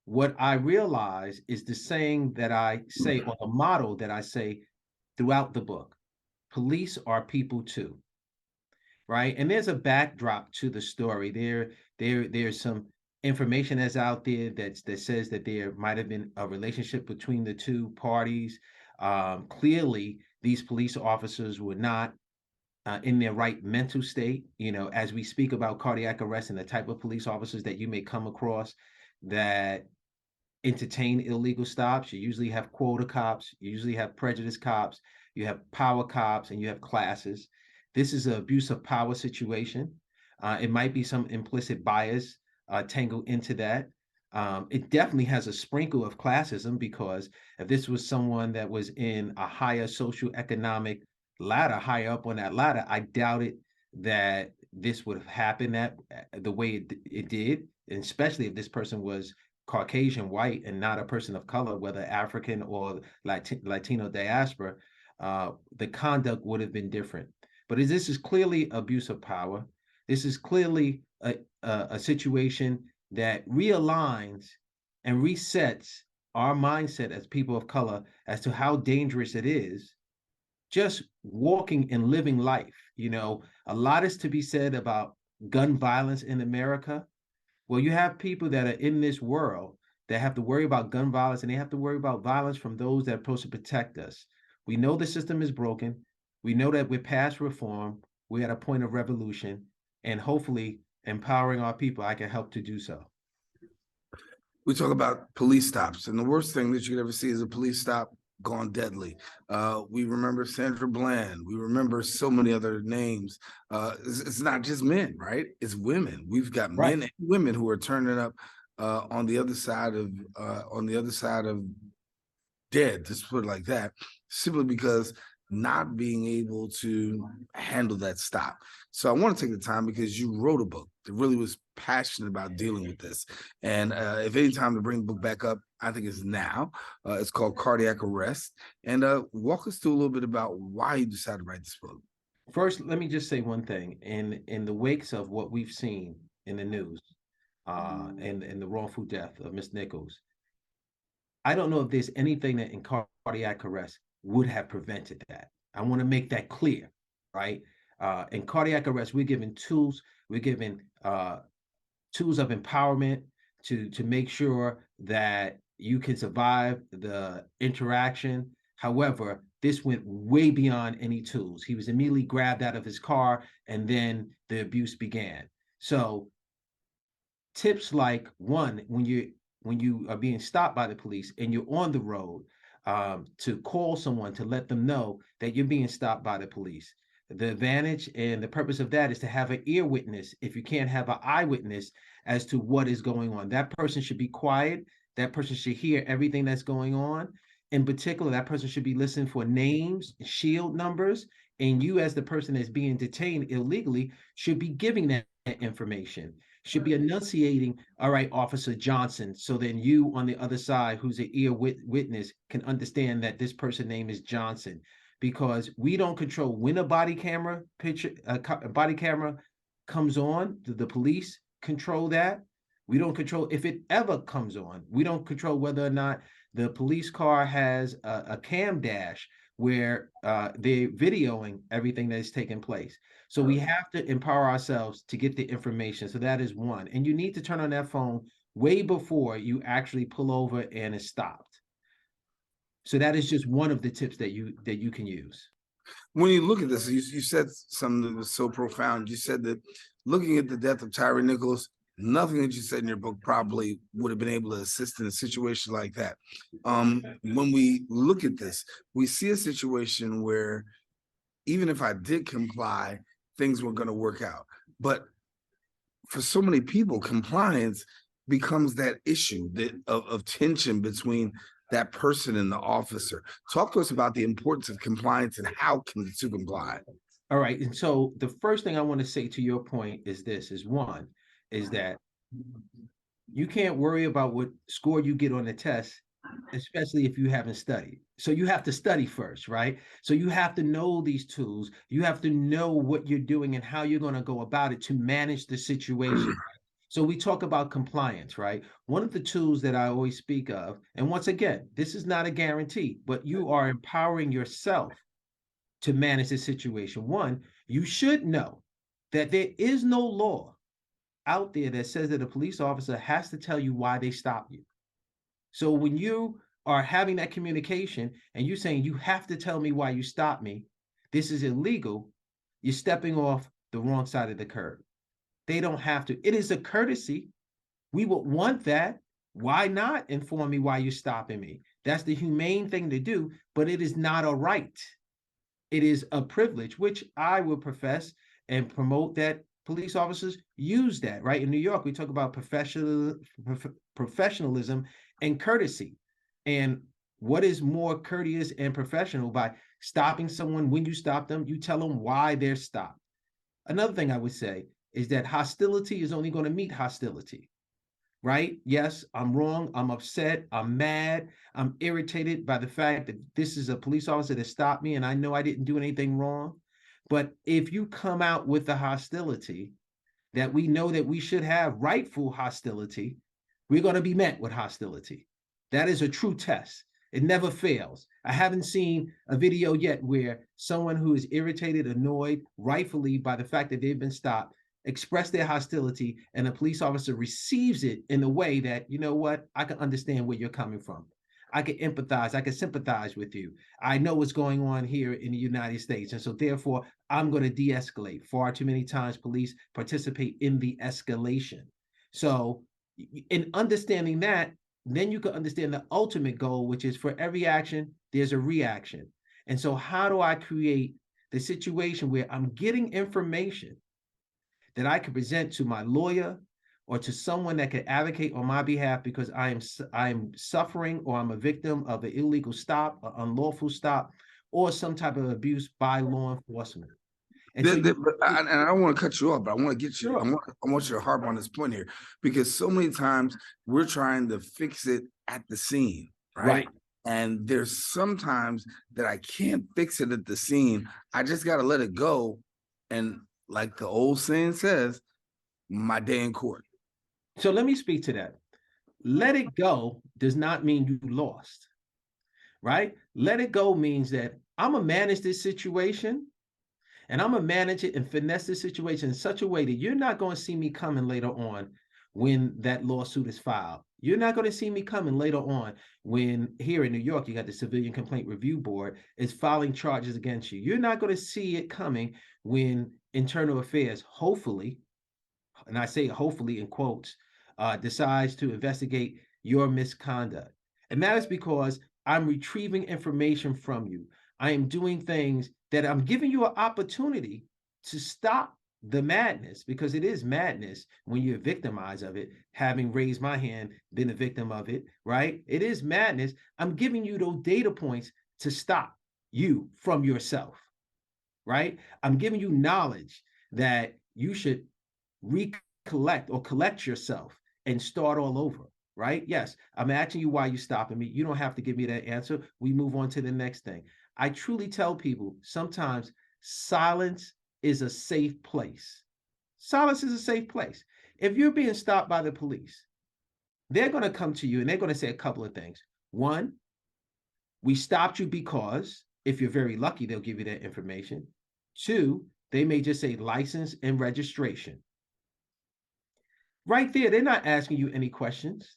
what I realize is the saying that I say, or the motto that I say throughout the book: police are people too. Right? And there's a backdrop to the story. There's some information that's out there that says that there might have been a relationship between the two parties. Clearly, these police officers were not in their right mental state. You know, as we speak about cardiac arrest and the type of police officers that you may come across that entertain illegal stops, you usually have quota cops, you usually have prejudice cops, you have power cops, and you have classes. This is an abuse of power situation. It might be some implicit bias tangled into that. It definitely has a sprinkle of classism, because if this was someone that was in a higher socioeconomic ladder, higher up on that ladder, I doubt it that this would have happened that the way it did, and especially if this person was Caucasian, white, and not a person of color, whether African or Latino diaspora, the conduct would have been different. But this is clearly abuse of power. This is clearly a situation that realigns and resets our mindset as people of color as to how dangerous it is just walking and living life. You know, a lot is to be said about gun violence in America. Well, you have people that are in this world that have to worry about gun violence, and they have to worry about violence from those that are supposed to protect us. We know the system is broken. We know that we're past reform. We're at a point of revolution, and hopefully empowering our people, I can help to do so. We talk about police stops, and the worst thing that you could ever see is a police stop gone deadly. We remember Sandra Bland. We remember so many other names. It's not just men, right? It's women. We've got men and women who are turning up on the other side of dead, just put it like that, simply because not being able to handle that stop. So I want to take the time, because you wrote a book that really was passionate about dealing with this. And if any time to bring the book back up, I think it's now. It's called Cardiac Arrest. And walk us through a little bit about why you decided to write this book. First, let me just say one thing. In the wakes of what we've seen in the news and the wrongful death of Miss Nichols, I don't know if there's anything that in cardiac arrest would have prevented that. I want to make that clear, right? In cardiac arrest, we're given tools. We're given tools of empowerment to make sure that you can survive the interaction. However, this went way beyond any tools. He was immediately grabbed out of his car, and then the abuse began. So tips like, one, when you are being stopped by the police and you're on the road, to call someone to let them know that you're being stopped by the police. The advantage and the purpose of that is to have an ear witness, if you can't have an eyewitness, as to what is going on. That person should be quiet. That person should hear everything that's going on. In particular, that person should be listening for names, shield numbers, and you, as the person that's being detained illegally, should be giving that information. Should be enunciating, all right, Officer Johnson, so then you on the other side, who's an ear witness, can understand that this person's name is Johnson. Because we don't control when a body camera comes on. The police control that. We don't control if it ever comes on. We don't control whether or not the police car has a cam dash where they're videoing everything that is taking place. So we have to empower ourselves to get the information. So that is one. And you need to turn on that phone way before you actually pull over and it's stopped. So that is just one of the tips that you can use. When you look at this, you said something that was so profound. You said that looking at the death of Tyre Nichols, nothing that you said in your book probably would have been able to assist in a situation like that. When we look at this, we see a situation where even if I did comply, things were going to work out. But for so many people, compliance becomes that issue of tension between that person and the officer. Talk to us about the importance of compliance and how to comply. All right. And so the first thing I want to say to your point is this, is one, is that you can't worry about what score you get on the test, especially if you haven't studied. So you have to study first, right? So you have to know these tools. You have to know what you're doing and how you're going to go about it to manage the situation. So we talk about compliance, right? One of the tools that I always speak of, and once again, this is not a guarantee, but you are empowering yourself to manage the situation. One, you should know that there is no law out there that says that a police officer has to tell you why they stop you. So when you are having that communication and you're saying you have to tell me why you stopped me, this is illegal, you're stepping off the wrong side of the curb. They don't have to. It is a courtesy. We would want that. Why not inform me why you're stopping me? That's the humane thing to do, but it is not a right. It is a privilege, which I will profess and promote that police officers use that, right? In New York, we talk about professionalism and courtesy. And what is more courteous and professional by stopping someone? When you stop them, you tell them why they're stopped. Another thing I would say is that hostility is only going to meet hostility, right? Yes, I'm wrong. I'm upset. I'm mad. I'm irritated by the fact that this is a police officer that stopped me and I know I didn't do anything wrong. But if you come out with the hostility that we know that we should have, rightful hostility, we're going to be met with hostility. That is a true test. It never fails. I haven't seen a video yet where someone who is irritated, annoyed, rightfully by the fact that they've been stopped, express their hostility, and a police officer receives it in a way that, you know what, I can understand where you're coming from. I can empathize, I can sympathize with you. I know what's going on here in the United States. And so therefore, I'm going to de-escalate. Far too many times police participate in the escalation. So in understanding that, then you can understand the ultimate goal, which is for every action, there's a reaction. And so how do I create the situation where I'm getting information that I can present to my lawyer or to someone that can advocate on my behalf because I'm suffering or I'm a victim of an illegal stop, an unlawful stop, or some type of abuse by law enforcement. And and I don't want to cut you off, but I want to get you. Sure. I want you to harp on this point here because so many times we're trying to fix it at the scene, right? And there's sometimes that I can't fix it at the scene. I just got to let it go. And like the old saying says, my day in court. So let me speak to that. Let it go does not mean you lost, right? Let it go means that I'm going to manage this situation and I'm going to manage it and finesse this situation in such a way that you're not going to see me coming later on when that lawsuit is filed. You're not going to see me coming later on when here in New York, you got the Civilian Complaint Review Board is filing charges against you. You're not going to see it coming when Internal Affairs, hopefully, and I say hopefully in quotes, decides to investigate your misconduct. And that is because I'm retrieving information from you. I am doing things that I'm giving you an opportunity to stop the madness, because it is madness when you're victimized of it, having raised my hand, been a victim of it, right? It is madness. I'm giving you those data points to stop you from yourself, right? I'm giving you knowledge that you should recollect or collect yourself and start all over, right? Yes, I'm asking you why you're stopping me. You don't have to give me that answer. We move on to the next thing. I truly tell people sometimes silence is a safe place. Silence is a safe place. If you're being stopped by the police, they're going to come to you and they're going to say a couple of things. One, we stopped you because, if you're very lucky, they'll give you that information. Two, they may just say license and registration. Right there, they're not asking you any questions.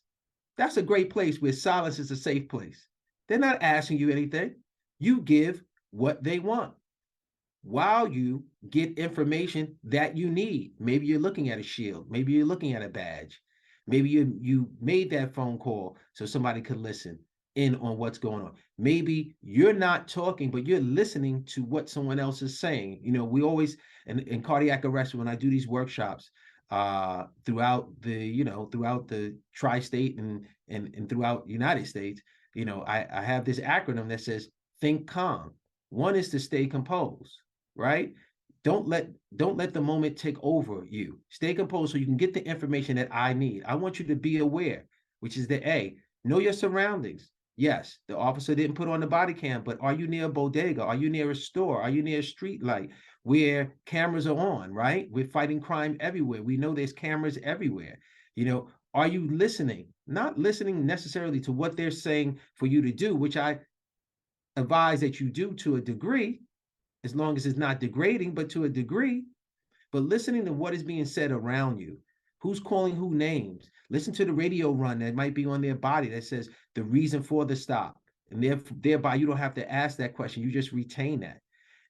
That's a great place where silence is a safe place. They're not asking you anything. You give what they want. while you get information that you need. Maybe you're looking at a shield. Maybe you're looking at a badge. Maybe you made that phone call so somebody could listen in on what's going on. Maybe you're not talking, but you're listening to what someone else is saying. You know, we always, in cardiac arrest, when I do these workshops throughout the tri-state and throughout the United States, you know, I have this acronym that says think calm. One is to stay composed, right? Don't let the moment take over you. Stay composed so you can get the information that I need. I want you to be aware, which is the A. Know your surroundings. Yes, the officer didn't put on the body cam, but are you near a bodega? Are you near a store? Are you near a street light where cameras are on, right? We're fighting crime everywhere. We know there's cameras everywhere. You know, are you listening? Not listening necessarily to what they're saying for you to do, which I advise that you do to a degree, as long as it's not degrading, but to a degree, but listening to what is being said around you. Who's calling who names? Listen to the radio run that might be on their body that says the reason for the stop. And thereby you don't have to ask that question. You just retain that.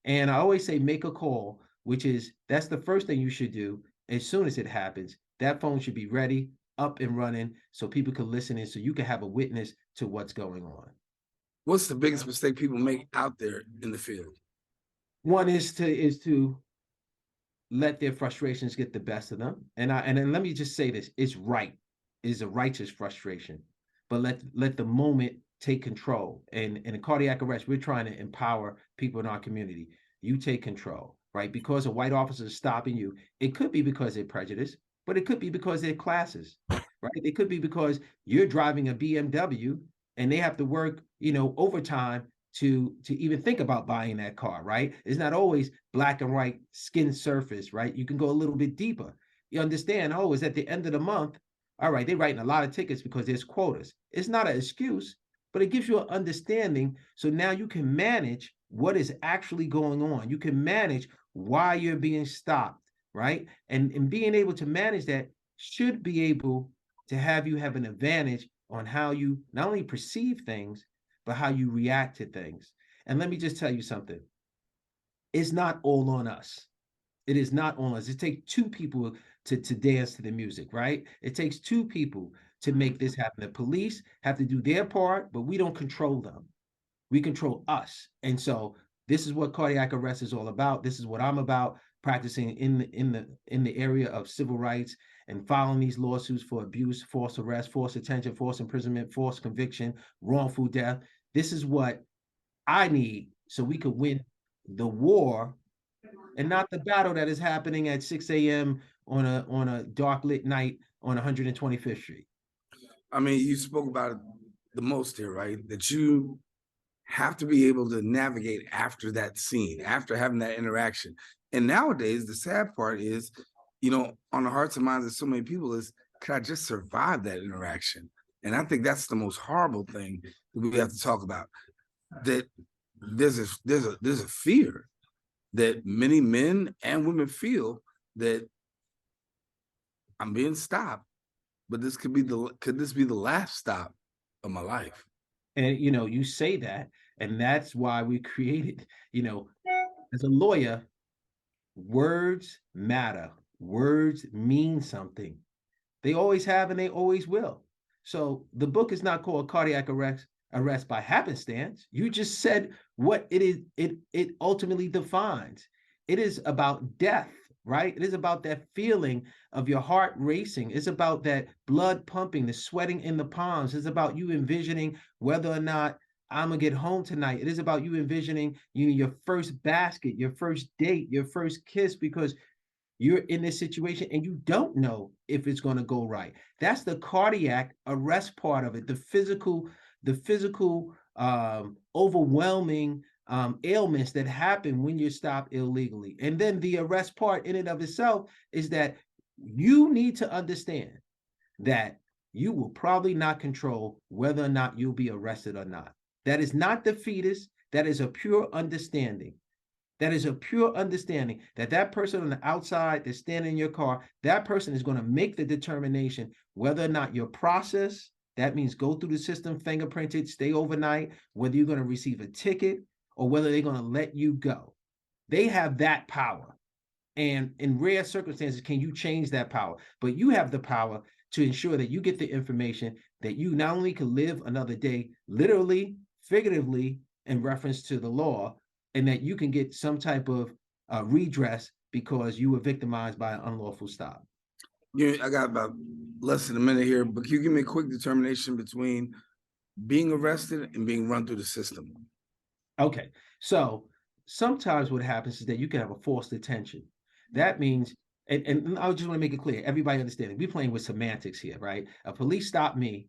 And I always say make a call, which is, that's the first thing you should do as soon as it happens. That phone should be ready, up and running, so people can listen in, so you can have a witness to what's going on. What's the biggest mistake people make out there in the field? One is to let their frustrations get the best of them. And then let me just say this, it's right. It is a righteous frustration, but let the moment take control. And in cardiac arrest, we're trying to empower people in our community. You take control, right? Because a white officer is stopping you, it could be because they're prejudiced, but it could be because they're classes, right? It could be because you're driving a BMW and they have to work, you know, overtime to even think about buying that car, right? It's not always black and white skin surface, right? You can go a little bit deeper. You understand, oh, it's at the end of the month. All right, they're writing a lot of tickets because there's quotas. It's not an excuse, but it gives you an understanding. So now you can manage what is actually going on. You can manage why you're being stopped, right? And being able to manage that should be able to have you have an advantage on how you not only perceive things, but how you react to things. And let me just tell you something. It's not all on us. It is not on us. It takes two people to dance to the music, right? It takes two people to make this happen. The police have to do their part, but we don't control them. We control us. And so this is what cardiac arrest is all about. This is what I'm about, practicing in the area of civil rights and filing these lawsuits for abuse, false arrest, false detention, false imprisonment, false conviction, wrongful death. This is what I need so we could win the war and not the battle that is happening at 6 a.m. on a dark lit night on 125th Street. I mean, you spoke about it the most here, right? That you have to be able to navigate after that scene, after having that interaction. And nowadays, the sad part is, you know, on the hearts and minds of so many people is, could I just survive that interaction? And I think that's the most horrible thing that we have to talk about. That there's a fear that many men and women feel that I'm being stopped, but this could this be the last stop of my life? And you know, you say that, and that's why we created, you know, as a lawyer, words matter. Words mean something. They always have and they always will. So the book is not called Cardiac Arrest by Happenstance. You just said what it is. It ultimately defines. It is about death, right? It is about that feeling of your heart racing. It's about that blood pumping, the sweating in the palms. It's about you envisioning whether or not I'm gonna get home tonight. It is about you envisioning your first basket, your first date, your first kiss, because you're in this situation and you don't know if it's going to go right. That's the cardiac arrest part of it, the physical overwhelming ailments that happen when you're stopped illegally. And then the arrest part in and of itself is that you need to understand that you will probably not control whether or not you'll be arrested or not. That is not the fetus. That is a pure understanding. That is a pure understanding that that person on the outside that's standing in your car, that person is going to make the determination whether or not your process, that means go through the system, fingerprinted, stay overnight, whether you're going to receive a ticket or whether they're going to let you go. They have that power. And in rare circumstances, can you change that power? But you have the power to ensure that you get the information that you not only can live another day, literally, figuratively, in reference to the law, and that you can get some type of redress because you were victimized by an unlawful stop. Yeah, I got about less than a minute here, but can you give me a quick determination between being arrested and being run through the system? Okay, so sometimes what happens is that you can have a false detention. That means, and I just want to make it clear, everybody understand it. We're playing with semantics here, right? A police stop me,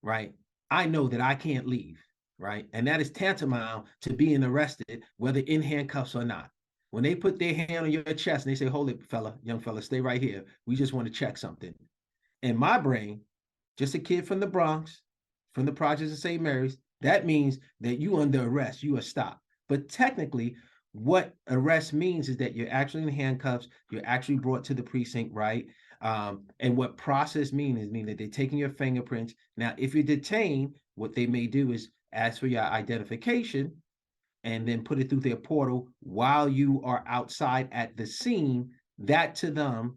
right? I know that I can't leave, right? And that is tantamount to being arrested, whether in handcuffs or not. When they put their hand on your chest and they say, hold it, fella, young fella, stay right here. We just want to check something. In my brain, just a kid from the Bronx, from the projects of St. Mary's, that means that you under arrest, you are stopped. But technically, what arrest means is that you're actually in handcuffs, you're actually brought to the precinct, right? And what process means that they're taking your fingerprints. Now, if you're detained, what they may do is ask for your identification and then put it through their portal while you are outside at the scene. That to them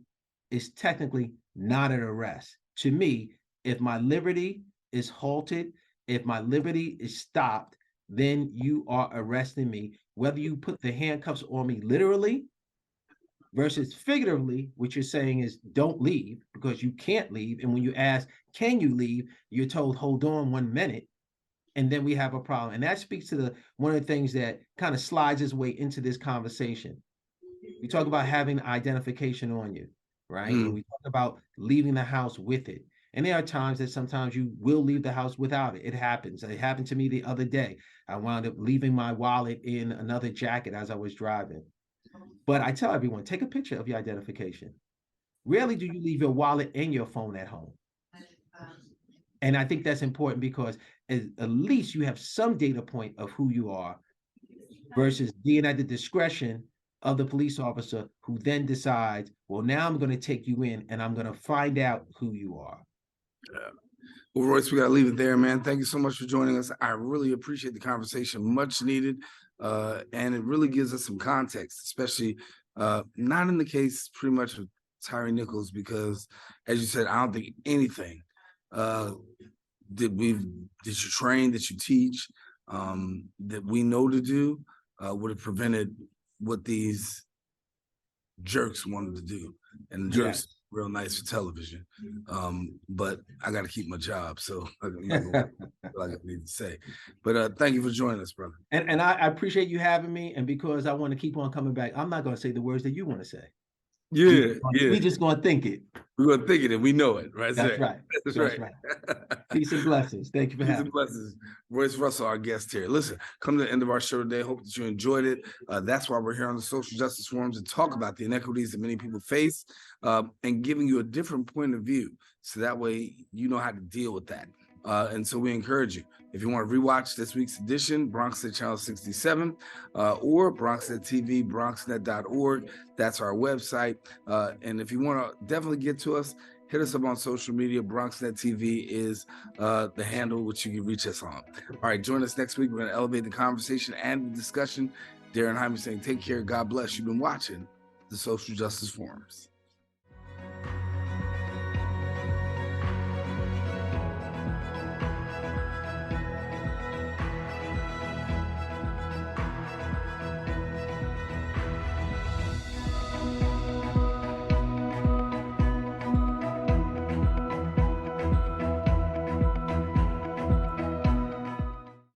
is technically not an arrest. To me, if my liberty is halted, if my liberty is stopped, then you are arresting me, whether you put the handcuffs on me literally versus figuratively, which you're saying is don't leave because you can't leave. And when you ask, can you leave? You're told, hold on 1 minute. And then we have a problem. And that speaks to one of the things that kind of slides its way into this conversation. We talk about having identification on you, right? And we talk about leaving the house with it. And there are times that sometimes you will leave the house without it. It happens. It happened to me the other day. I wound up leaving my wallet in another jacket as I was driving. But I tell everyone, take a picture of your identification. Rarely do you leave your wallet and your phone at home. And I think that's important because at least you have some data point of who you are versus being at the discretion of the police officer who then decides, well, now I'm going to take you in and I'm going to find out who you are. Yeah. Well, Royce, we got to leave it there, man. Thank you so much for joining us. I really appreciate the conversation, much needed. And it really gives us some context, especially not in the case pretty much with Tyre Nichols, because as you said, I don't think anything that you train, that you teach, that we know to do would have prevented what these jerks wanted to do. And the jerks real nice for television. But I got to keep my job, so I'm not gonna like I need to say. But thank you for joining us, brother. And I appreciate you having me. And because I want to keep on coming back, I'm not going to say the words that you want to say. Yeah, we just going to think it. We're going to think it and we know it, right? That's right. That's right. Peace and blessings. Thank you for having me. Peace and blessings. Royce Russell, our guest here. Listen, come to the end of our show today. Hope that you enjoyed it. That's why we're here on the Social Justice Forums to talk about the inequities that many people face and giving you a different point of view. So that way you know how to deal with that. And so we encourage you, if you want to rewatch this week's edition, BronxNet Channel 67, or BronxNet TV, BronxNet.org. That's our website. And if you want to definitely get to us, hit us up on social media. BronxNet TV is the handle which you can reach us on. All right, join us next week. We're going to elevate the conversation and the discussion. Daren, Jaime saying, take care. God bless. You've been watching the Social Justice Forums.